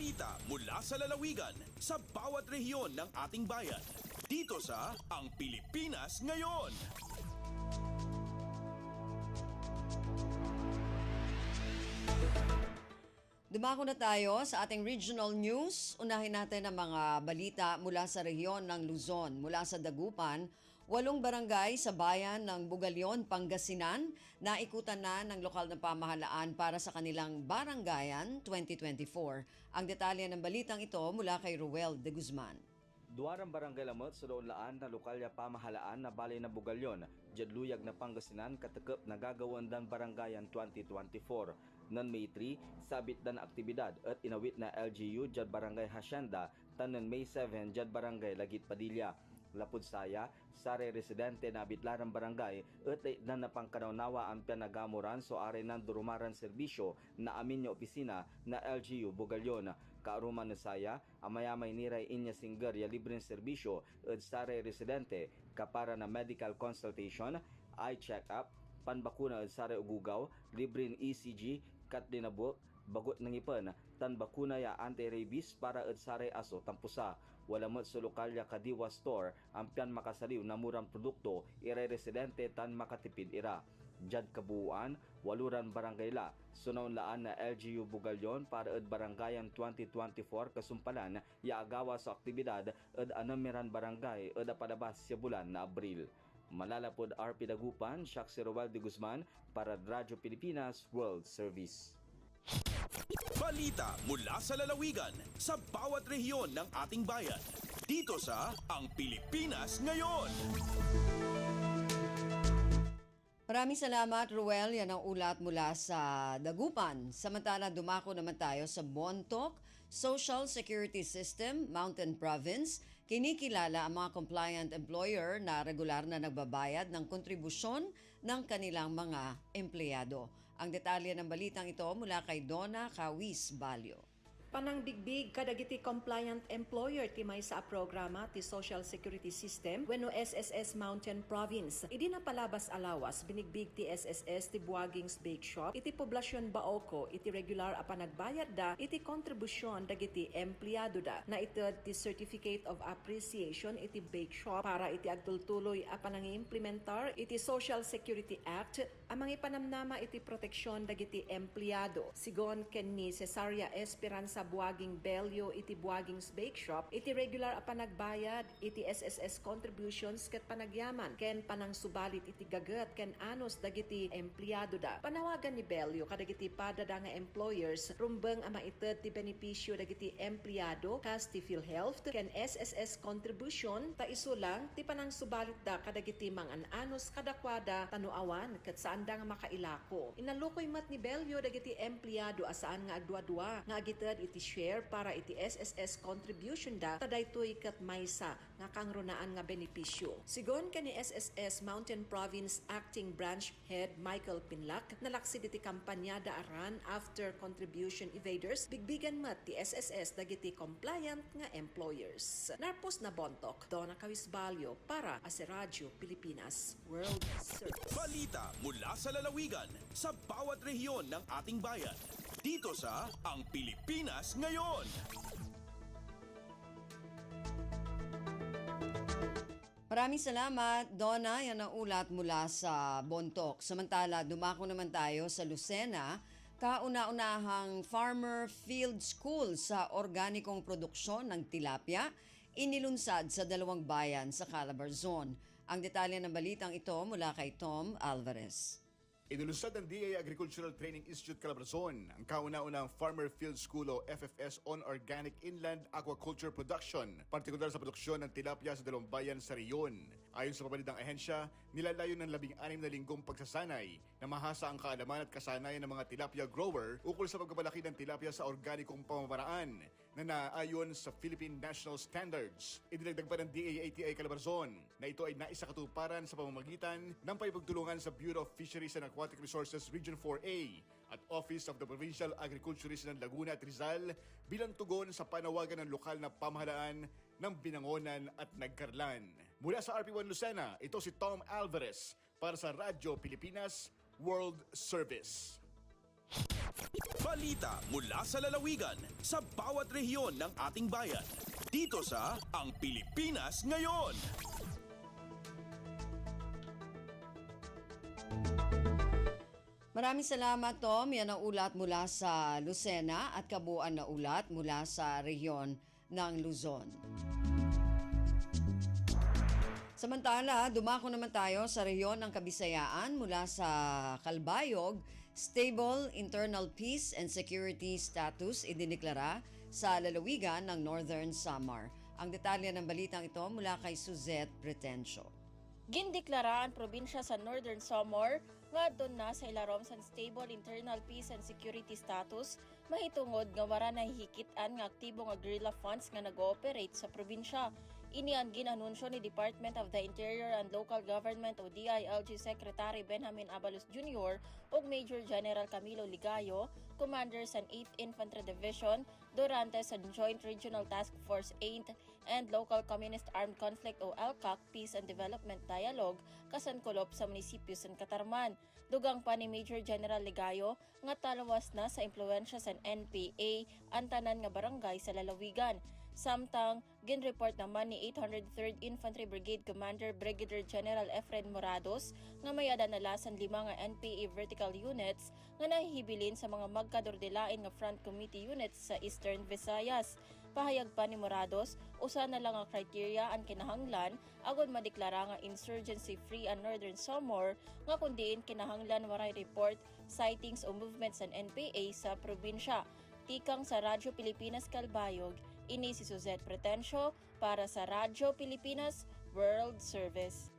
Balita mula sa lalawigan sa bawat rehiyon ng ating bayan. Dito sa Ang Pilipinas Ngayon. Dumako na tayo sa ating regional news. Unahin natin ang mga balita mula sa rehiyon ng Luzon. Mula sa Dagupan, 8 barangay sa bayan ng Bugalyon, Pangasinan na ikutan na ng lokal na pamahalaan para sa kanilang Barangayan 2024. Ang detalye ng balitang ito mula kay Ruel de Guzman. Duwarang barangay lamot sa doon-laan na lokalya pamahalaan na balay na Bugalyon, Jadluyag na Pangasinan katakip na gagawan dan Barangayan 2024. Nan May 3, sabit dan aktibidad at inawit na LGU Jad Barangay Hacienda, tanan May 7 Jad Barangay Lagit Padilla. Lapud saya, sare residente na bitlarang barangay at na napangkanawnawa ang pinagamuran so are ng durumaran serbisyo na amin niya opisina na LGU Bugalyon. Kaaruman na saya, amayamay niray inya singger ya libreng serbisyo at sare residente kapara na medical consultation, eye check-up, panbakuna at sare ugugaw, libreng ECG, kat dinabok, bagot ng ipan, tan bakuna ya anti-rabies para at sare aso tampusa. Wala mo sa lokalya Kadiwa Store, ang piyan makasaliw na murang produkto, ire-residente tan makatipid ira. Jad kabuuan, 8 barangay la, sunaw laan na LGU Bugalyon para at Barangayan 2024 kasumpalan, yaagawa sa aktibidad at anamiran barangay at palabas sa bulan na Abril. Malalapod RP Dagupan, Shak si Roel de Guzman para Radyo Pilipinas World Service. Balita mula sa lalawigan sa bawat rehiyon ng ating bayan. Dito sa Ang Pilipinas Ngayon. Maraming salamat, Ruel. Yan ang ulat mula sa Dagupan. Samantala, dumako naman tayo sa Bontoc Social Security System, Mountain Province. Kinikilala ang mga compliant employer na regular na nagbabayad ng kontribusyon ng kanilang mga empleyado. Ang detalye ng balitang ito mula kay Donna Kawis Balyo. Panang bigbig kadagiti compliant employer ti may sa programa ti Social Security System wenno SSS Mountain Province. Idi na palabas alawas binigbig ti SSS ti Buaging's Bake Shop iti poblasyon Baoco iti regular a panagbayad da iti kontribusyon dagiti empleyado da na ited ti Certificate of Appreciation iti Bake Shop para iti agtultuloy a panangiimplementar iti Social Security Act amang ipanamnama iti proteksyon dagiti empleyado. Sigon ken ni Cesaria Esperanza Buaging Bello iti Buaging's Bake Shop iti regular a panagbayad iti SSS contributions ket panagyaman ken panang subalit iti gaget ken anos dagiti empleyado da. Panawagan ni Bello kadagiti padada nga employers rumbeng a maited ti benepisyo dagiti empleyado kas ti PhilHealth ken SSS contribution ta isu lang ti panang subalit da kadagiti mangan-anos kadakwada tanuawan ket saan da nga makailako. Inalukoy mat ni Bello dagiti empleyado asaan nga adwa-dwa nga agited iti share para iti SSS contribution da tadaytoy ket maysa nga kangrunaan nga benepisyo. Sigon ken ni SSS Mountain Province Acting Branch Head Michael Pinlac nalaksid iti kampanya da aran after contribution evaders bigbigan mat ti SSS dagiti compliant nga employers. Narpos na Bontoc, Donna Kawis Balyo para sa Radyo Pilipinas World Service. Balita mula sa lalawigan sa bawat rehiyon ng ating bayan. Dito sa Ang Pilipinas Ngayon. Maraming salamat, Donna. Yan ang ulat mula sa Bontoc. Samantala, dumako naman tayo sa Lucena. Kauna-unahang Farmer Field School sa organikong produksyon ng tilapia inilunsad sa 2 bayan sa Calabar Zone. Ang detalye ng balitang ito mula kay Tom Alvarez. Inilunsad ng DA Agricultural Training Institute Calabarzon ang kauna-unang Farmer Field School o FFS on Organic Inland Aquaculture Production, partikular sa produksyon ng tilapia sa 2 bayan sa riyon. Ayon sa pabalidang ahensya, nilalayo ng 16 na linggong pagsasanay na mahasa ang kaalaman at kasanayan ng mga tilapia grower ukol sa pagpapalaki ng tilapia sa organikong pamamaraan na naayon sa Philippine National Standards. Idinagdag pa ng DA-ATI Calabarzon na ito ay naisakatuparan sa pamamagitan ng paipagtulungan sa Bureau of Fisheries and Aquatic Resources Region 4A at Office of the Provincial Agriculturist ng Laguna at Rizal bilang tugon sa panawagan ng lokal na pamahalaan ng Binangonan at Nagkarlan. Mula sa RP1 Lucena, ito si Tom Alvarez para sa Radyo Pilipinas World Service. Balita mula sa lalawigan sa bawat rehiyon ng ating bayan. Dito sa Ang Pilipinas Ngayon. Maraming salamat, Tom. Yan ang ulat mula sa Lucena at kabuuan na ulat mula sa rehiyon ng Luzon. Samantala, dumako naman tayo sa rehiyon ng Kabisayaan mula sa Calbayog. Stable internal peace and security status idineklara sa lalawigan ng Northern Samar. Ang detalye ng balitang ito mula kay Suzette Pretencio. Gindeklara ang probinsya sa Northern Samar nga doon na sa ilarom sa stable internal peace and security status mahitungod nga wara nahihikitan nga aktibo nga guerrilla funds nga nag-ooperate sa probinsya. Ini ang ginanunsyo ni Department of the Interior and Local Government o DILG Secretary Benjamin Abalos Jr. ug Major General Camilo Ligayo, Commander sa 8th Infantry Division, durante sa Joint Regional Task Force 8 and Local Communist Armed Conflict o LCAC Peace and Development Dialogue kasankulop sa munisipyo sa Katarman. Dugang pa ni Major General Ligayo nga talawas na sa impluensya sa NPA ang tanan nga barangay sa lalawigan. Samtang, ginreport naman ni 803rd Infantry Brigade Commander Brigadier General Efren Morados nga may adanalasan 5 nga NPA vertical units nga nahihibilin sa mga magkadordelain nga front committee units sa Eastern Visayas. Pahayag pa ni Morados, usa na lang ang criteria ang kinahanglan agod madeklara nga insurgency-free ang Northern Samar nga kundiin kinahanglan waray report, sightings o movements ng NPA sa probinsya. Tikang sa Radyo Pilipinas Calbayog, ini si Suzette Pretencio para sa Radyo Pilipinas World Service.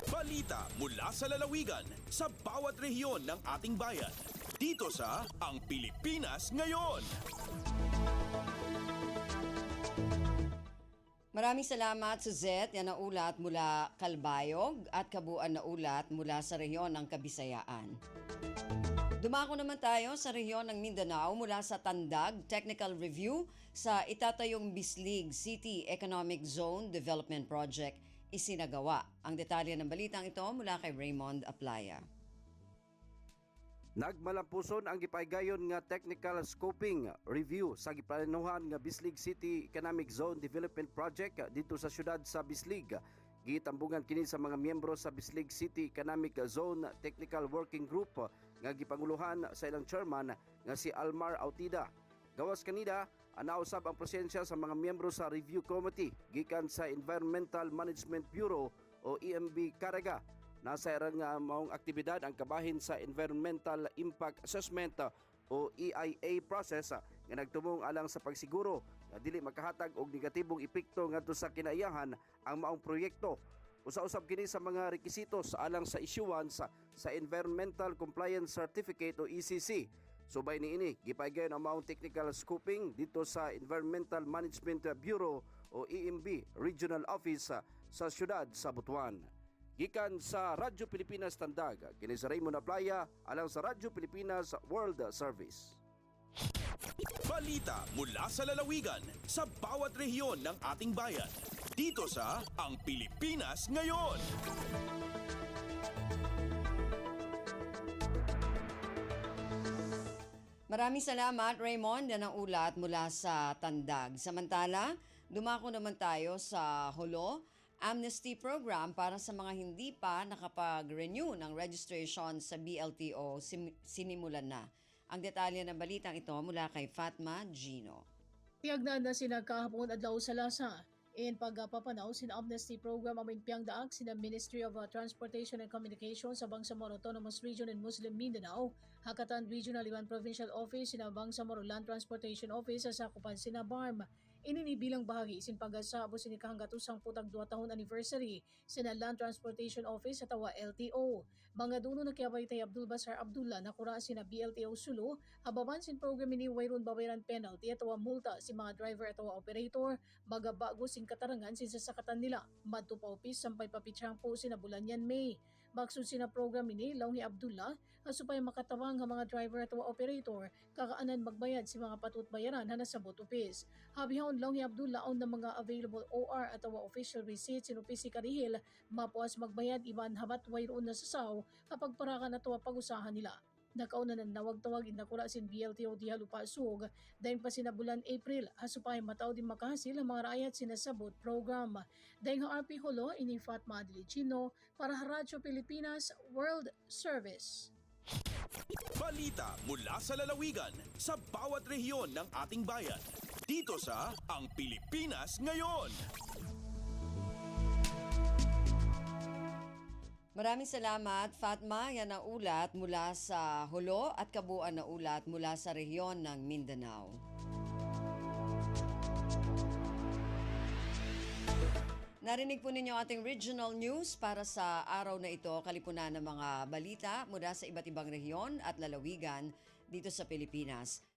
Balita mula sa lalawigan sa bawat rehiyon ng ating bayan. Dito sa Ang Pilipinas Ngayon. Maraming salamat, Suzette. Yan ang ulat mula Calbayog at kabuuan na ulat mula sa rehiyon ng Kabisayaan. Dumako naman tayo sa rehiyon ng Mindanao mula sa Tandag Technical Review sa itatayong Bislig City Economic Zone Development Project isinagawa. Ang detalye ng balitang ito mula kay Raymond Aplaya. Nagmalampuson ang gipaygayon nga technical scoping review sa giplanuhan nga Bislig City Economic Zone Development Project dito sa syudad sa Bislig. Gitambungan kini sa mga miyembro sa Bislig City Economic Zone Technical Working Group nga gipanguluhan sa ilang chairman nga si Almar Autida. Gawas kanida, anausab ang presensya sa mga miyembro sa review committee gikan sa Environmental Management Bureau o EMB Caraga. Nasa irang maong aktibidad ang kabahin sa Environmental Impact Assessment o EIA process nga nagtumong alang sa pagsiguro nga dili makahatag og negatibong epekto ngadto sa kinaiyahan ang maong proyekto. Usa-usab kini sa mga rekisitos alang sa issuance sa Environmental Compliance Certificate o ECC. Subay niini gipaygayon ang maong technical scoping dito sa Environmental Management Bureau o EMB Regional Office sa siyudad sa Butuan. Gikan sa Radyo Pilipinas Tandag, kini sa Raymond Aplaya alang sa Radyo Pilipinas World Service. Balita mula sa lalawigan sa bawat rehiyon ng ating bayan. Dito sa Ang Pilipinas Ngayon. Maraming salamat, Raymond. Yan ang ulat mula sa Tandag. Samantala, dumako naman tayo sa Holo Amnesty Program para sa mga hindi pa nakapag-renew ng registration sa BLTO sinimulan na. Ang detalye ng balitang ito mula kay Fatma Gino. Tiyagnan na sina kahapon adlaw sa Lasa. In pagpapanaw, sina Amnesty Program amin piyang daag sina Ministry of Transportation and Communications sa Bangsamoro Autonomous Region and Muslim Mindanao, Hakatan Regional Iban Provincial Office, sina Bangsamoro Land Transportation Office sa sakupan sina BARM. Inini bilang bahagi isin pagasabo sini kahanggatusang putag 2 tahon anniversary sina Land Transportation Office sa tawa LTO. Mga duno na kiabay tay Abdul Basar Abdullah na kura sina BLTO Sulu, hababan sin program ini wayron babayaran penalty at tawa multa si mga driver at tawa operator, magabago sin katarangan sin sasakatan nila. Madto pa office sampay papitsang po sina Bulanyan May. Baksud sina program ini Lawhi Abdullah asupay makatawang nga mga driver at operator kakaanan magbayad si mga patut bayaran na nasabot upis. Habihon Lawhi Abdullah on na mga available OR at official receipts in opisi karihil mapuas magbayad iban habat wayroon na sasaw kapag parakan at pag-usahan nila. Nakauna na nawag-tawag inakula sin BLTO di halupasog dahil pa sinabulan April asupay mataw din makahasil ang mga raayat sinasabot program. Dahil RP Holo ini Fatma Adilicino para Radyo Pilipinas World Service. Balita mula sa lalawigan sa bawat rehiyon ng ating bayan. Dito sa Ang Pilipinas Ngayon. Maraming salamat, Fatma. Yan ang ulat mula sa Hulo at kabuuan na ulat mula sa rehiyon ng Mindanao. Narinig po ninyo ating regional news para sa araw na ito, kalipunan ng mga balita mula sa iba't ibang rehiyon at lalawigan dito sa Pilipinas.